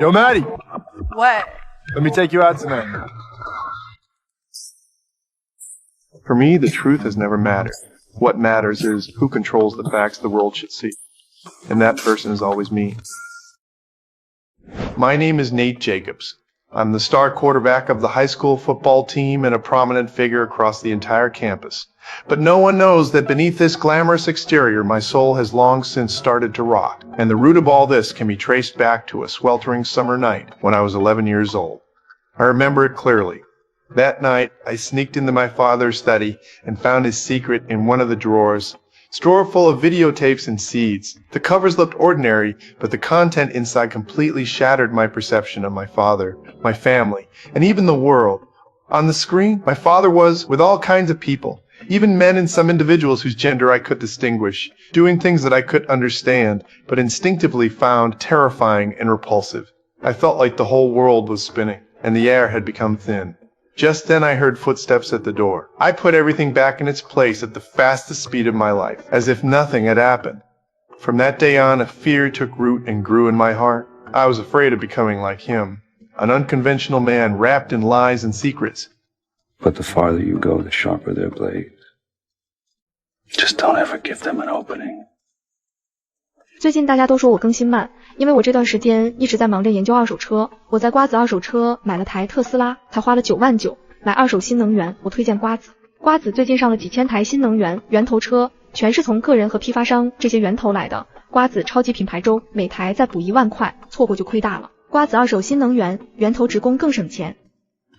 Yo, Maddie. What? Let me take you out tonight. For me, the truth has never mattered. What matters is who controls the facts the world should see. And that person is always me. My name is Nate Jacobs. I'm the star quarterback of the high school football team and a prominent figure across the entire campus. But no one knows that beneath this glamorous exterior, my soul has long since started to rot. And the root of all this can be traced back to a sweltering summer night when I was 11 years old. I remember it clearly. That night, I sneaked into my father's study and found his secret in one of the drawers. A drawer full of videotapes and CDs. The covers looked ordinary, but the content inside completely shattered my perception of my father, my family, and even the world. On the screen, my father was with all kinds of people, even men and some individuals whose gender I could distinguish, doing things that I could understand, but instinctively found terrifying and repulsive. I felt like the whole world was spinning, and the air had become thin. Just then I heard footsteps at the door. I put everything back in its place at the fastest speed of my life, as if nothing had happened. From that day on, a fear took root and grew in my heart. I was afraid of becoming like him, an unconventional man wrapped in lies and secrets. But the farther you go, the sharper their blades. Just don't ever give them an opening. 最近大家都说我更新慢，因为我这段时间一直在忙着研究二手车。我在瓜子二手车买了台特斯拉，才花了9万9。买二手新能源，我推荐瓜子。瓜子最近上了几千台新能源源头车，全是从个人和批发商这些源头来的。瓜子超级品牌周，每台再补1万块，错过就亏大了。瓜子二手新能源源头直供更省钱。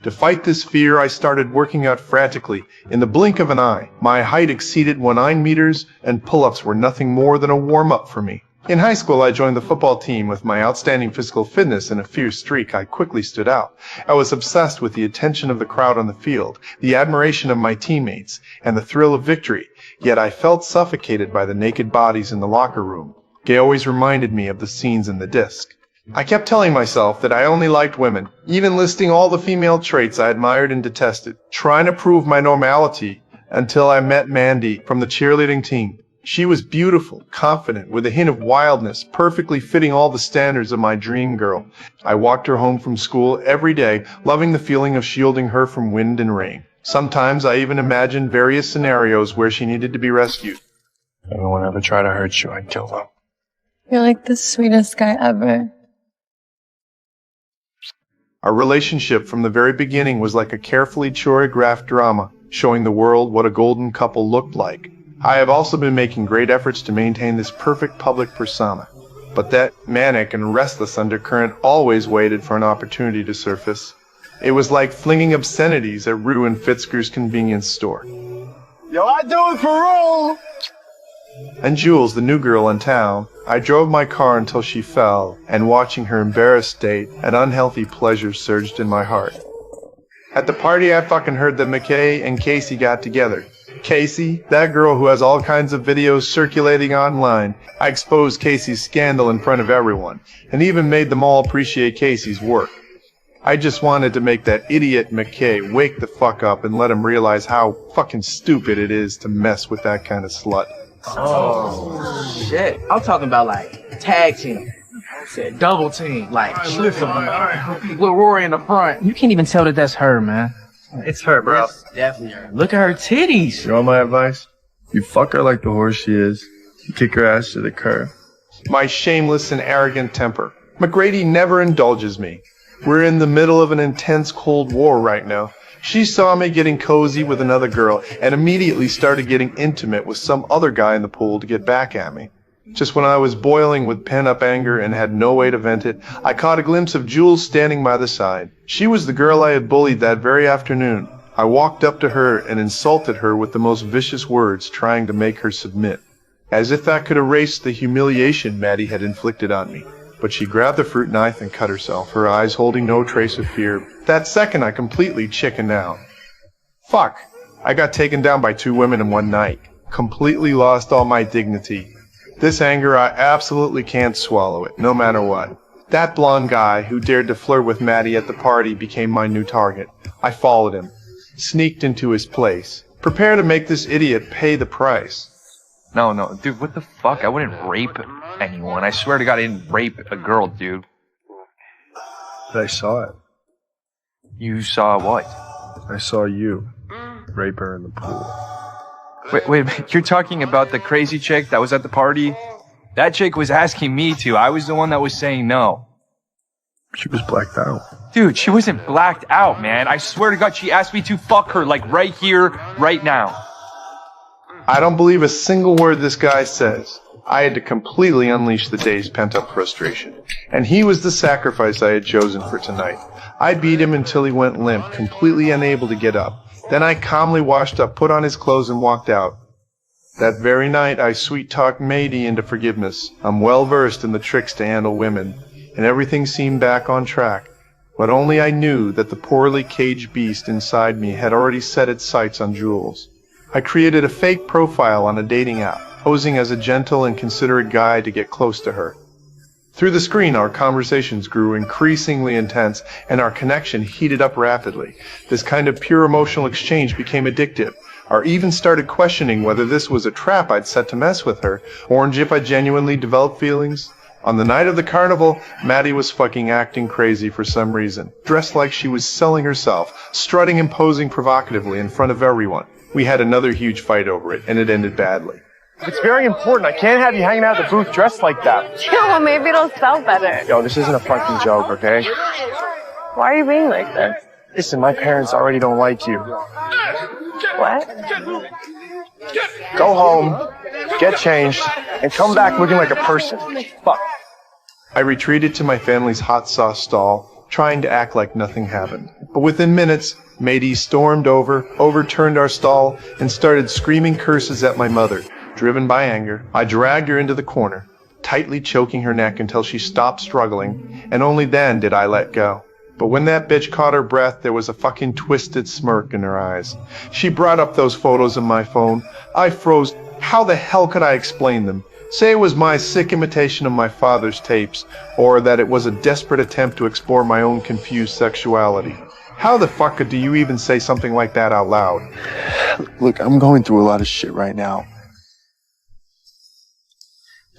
To fight this fear, I started working out frantically. In the blink of an eye, my height exceeded 19 meters, and pull-ups were nothing more than a warm-up for me. In high school, I joined the football team. With my outstanding physical fitness and a fierce streak, I quickly stood out. I was obsessed with the attention of the crowd on the field, the admiration of my teammates, and the thrill of victory. Yet I felt suffocated by the naked bodies in the locker room. They always reminded me of the scenes in the disc. I kept telling myself that I only liked women, even listing all the female traits I admired and detested, trying to prove my normality until I met Mandy from the cheerleading team. She was beautiful, confident, with a hint of wildness, perfectly fitting all the standards of my dream girl. I walked her home from school every day, loving the feeling of shielding her from wind and rain. Sometimes I even imagined various scenarios where she needed to be rescued. If anyone ever tried to hurt you, I'd kill them. You're like the sweetest guy ever. Our relationship from the very beginning was like a carefully choreographed drama, showing the world what a golden couple looked like. I have also been making great efforts to maintain this perfect public persona, but that manic and restless undercurrent always waited for an opportunity to surface. It was like flinging obscenities at Rue and Fitzger's convenience store. Yo, I do it for real! And Jules, the new girl in town, I drove my car until she fell, and watching her embarrassed state, an unhealthy pleasure surged in my heart. At the party, I fucking heard that McKay and Casey got together. Casey, that girl who has all kinds of videos circulating online. I exposed Casey's scandal in front of everyone, and even made them all appreciate Casey's work. I just wanted to make that idiot McKay wake the fuck up and let him realize how fucking stupid it is to mess with that kind of slut. Oh, shit. I'm talking about, like, tag team. Said double team. Like, listen, man. With Rory in the front. You can't even tell that that's her, man. It's her, bro. It's definitely her. Look at her titties. You want my advice? You fuck her like the horse she is. You kick her ass to the curb. My shameless and arrogant temper. McGrady never indulges me. We're in the middle of an intense Cold War right now. She saw me getting cozy with another girl and immediately started getting intimate with some other guy in the pool to get back at me. Just when I was boiling with pent-up anger and had no way to vent it, I caught a glimpse of Jules standing by the side. She was the girl I had bullied that very afternoon. I walked up to her and insulted her with the most vicious words, trying to make her submit. As if that could erase the humiliation Maddie had inflicted on me. But she grabbed the fruit knife and cut herself, her eyes holding no trace of fear. That second, I completely chickened out. Fuck. I got taken down by 2 women in one night. Completely lost all my dignity. This anger, I absolutely can't swallow it, no matter what. That blonde guy who dared to flirt with Maddie at the party became my new target. I followed him, sneaked into his place, prepared to make this idiot pay the price. No, dude, what the fuck? I wouldn't rape anyone. I swear to God, I didn't rape a girl, dude. But I saw it. You saw what? I saw you rape her in the pool. Wait a minute. You're talking about the crazy chick that was at the party? That chick was asking me to. I was the one that was saying no. She was blacked out. Dude, she wasn't blacked out, man. I swear to God, she asked me to fuck her, like right here, right now. I don't believe a single word this guy says. I had to completely unleash the day's pent-up frustration. And he was the sacrifice I had chosen for tonight. I beat him until he went limp, completely unable to get up. Then I calmly washed up, put on his clothes, and walked out. That very night, I sweet-talked Mady into forgiveness. I'm well-versed in the tricks to handle women, and everything seemed back on track. But only I knew that the poorly caged beast inside me had already set its sights on Jules. I created a fake profile on a dating app, posing as a gentle and considerate guy to get close to her. Through the screen, our conversations grew increasingly intense, and our connection heated up rapidly. This kind of pure emotional exchange became addictive. I even started questioning whether this was a trap I'd set to mess with her, or if I genuinely developed feelings. On the night of the carnival, Maddie was fucking acting crazy for some reason, dressed like she was selling herself, strutting and posing provocatively in front of everyone. We had another huge fight over it, and it ended badly. It's very important. I can't have you hanging out at the booth dressed like that. Yeah, well, maybe it'll sell better. Yo, this isn't a fucking joke, okay? Why are you being like this? Listen, my parents already don't like you. What? Go home, get changed, and come back looking like a person. Fuck. I retreated to my family's hot sauce stall, trying to act like nothing happened. But within minutes, Mady stormed over, overturned our stall, and started screaming curses at my mother. Driven by anger, I dragged her into the corner, tightly choking her neck until she stopped struggling, and only then did I let go. But when that bitch caught her breath, there was a fucking twisted smirk in her eyes. She brought up those photos on my phone. I froze. How the hell could I explain them? Say it was my sick imitation of my father's tapes, or that it was a desperate attempt to explore my own confused sexuality. How the fuck do you even say something like that out loud? Look, I'm going through a lot of shit right now.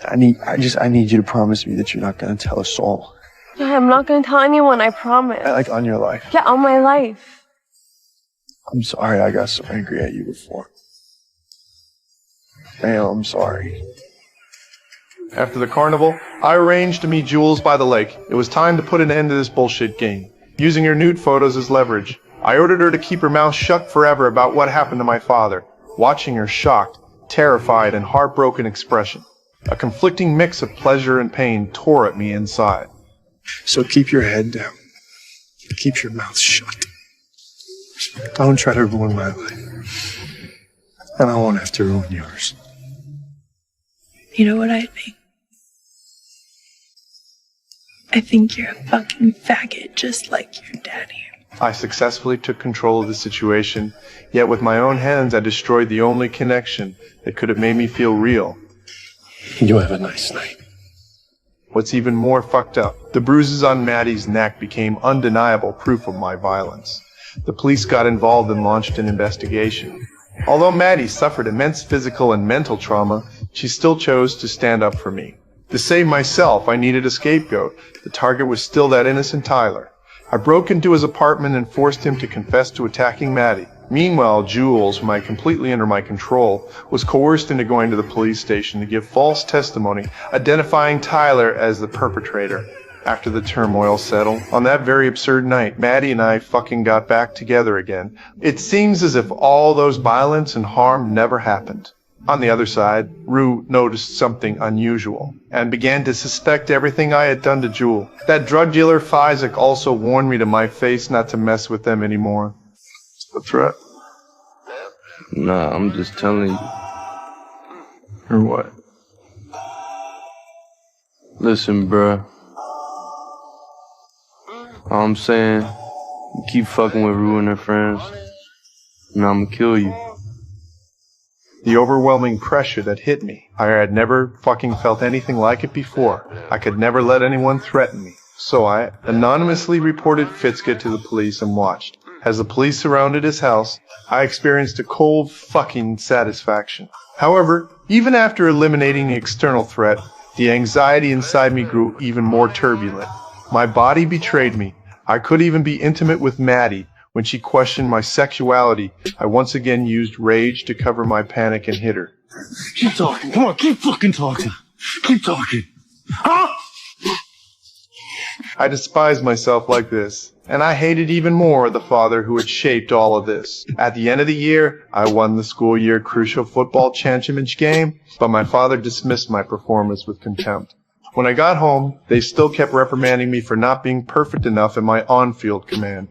I need you to promise me that you're not gonna tell a soul. Yeah, I'm not gonna tell anyone, I promise. Like on your life. Yeah, on my life. I'm sorry I got so angry at you before. Dale, I'm sorry. After the carnival, I arranged to meet Jules by the lake. It was time to put an end to this bullshit game. Using her nude photos as leverage, I ordered her to keep her mouth shut forever about what happened to my father, watching her shocked, terrified, and heartbroken expression. A conflicting mix of pleasure and pain tore at me inside. So keep your head down. Keep your mouth shut. Don't try to ruin my life. And I won't have to ruin yours. You know what I think? I think you're a fucking faggot just like your daddy. I successfully took control of the situation, yet with my own hands I destroyed the only connection that could have made me feel real. You have a nice night. What's even more fucked up, the bruises on Maddie's neck became undeniable proof of my violence. The police got involved and launched an investigation. Although Maddie suffered immense physical and mental trauma, she still chose to stand up for me. To save myself, I needed a scapegoat. The target was still that innocent Tyler. I broke into his apartment and forced him to confess to attacking Maddie. Meanwhile, Jules, whom I completely under my control, was coerced into going to the police station to give false testimony, identifying Tyler as the perpetrator. After the turmoil settled, on that very absurd night, Maddie and I fucking got back together again. It seems as if all those violence and harm never happened. On the other side, Rue noticed something unusual and began to suspect everything I had done to Jewel. That drug dealer Fizek also warned me to my face not to mess with them anymore. A threat? Nah, I'm just telling you. Or what? Listen, bruh. All I'm saying, you keep fucking with Rue and her friends, and I'ma kill you. The overwhelming pressure that hit me. I had never fucking felt anything like it before. I could never let anyone threaten me. So I anonymously reported Fitzka to the police and watched. As the police surrounded his house, I experienced a cold fucking satisfaction. However, even after eliminating the external threat, the anxiety inside me grew even more turbulent. My body betrayed me. I could even be intimate with Maddie. When she questioned my sexuality, I once again used rage to cover my panic and hit her. Keep talking. Come on, keep fucking talking. Keep talking. Huh? I despised myself like this, and I hated even more the father who had shaped all of this. At the end of the year, I won the school year crucial football championship game, but my father dismissed my performance with contempt. When I got home, they still kept reprimanding me for not being perfect enough in my on-field command.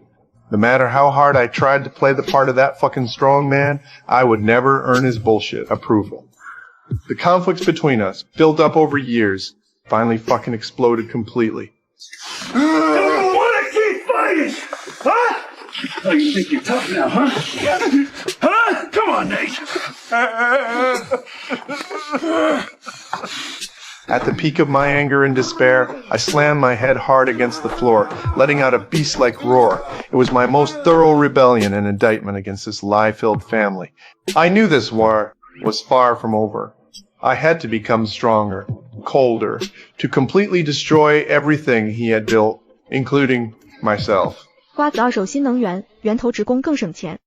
No matter how hard I tried to play the part of that fucking strong man, I would never earn his bullshit approval. The conflicts between us, built up over years, finally fucking exploded completely. I don't want to keep fighting! Huh? Oh, you think you're tough now, huh? Huh? Come on, Nate! At the peak of my anger and despair, I slammed my head hard against the floor, letting out a beast-like roar. It was my most thorough rebellion and indictment against this lie-filled family. I knew this war was far from over. I had to become stronger, colder, to completely destroy everything he had built, including myself. 瓜子二手新能源，源头直供更省钱。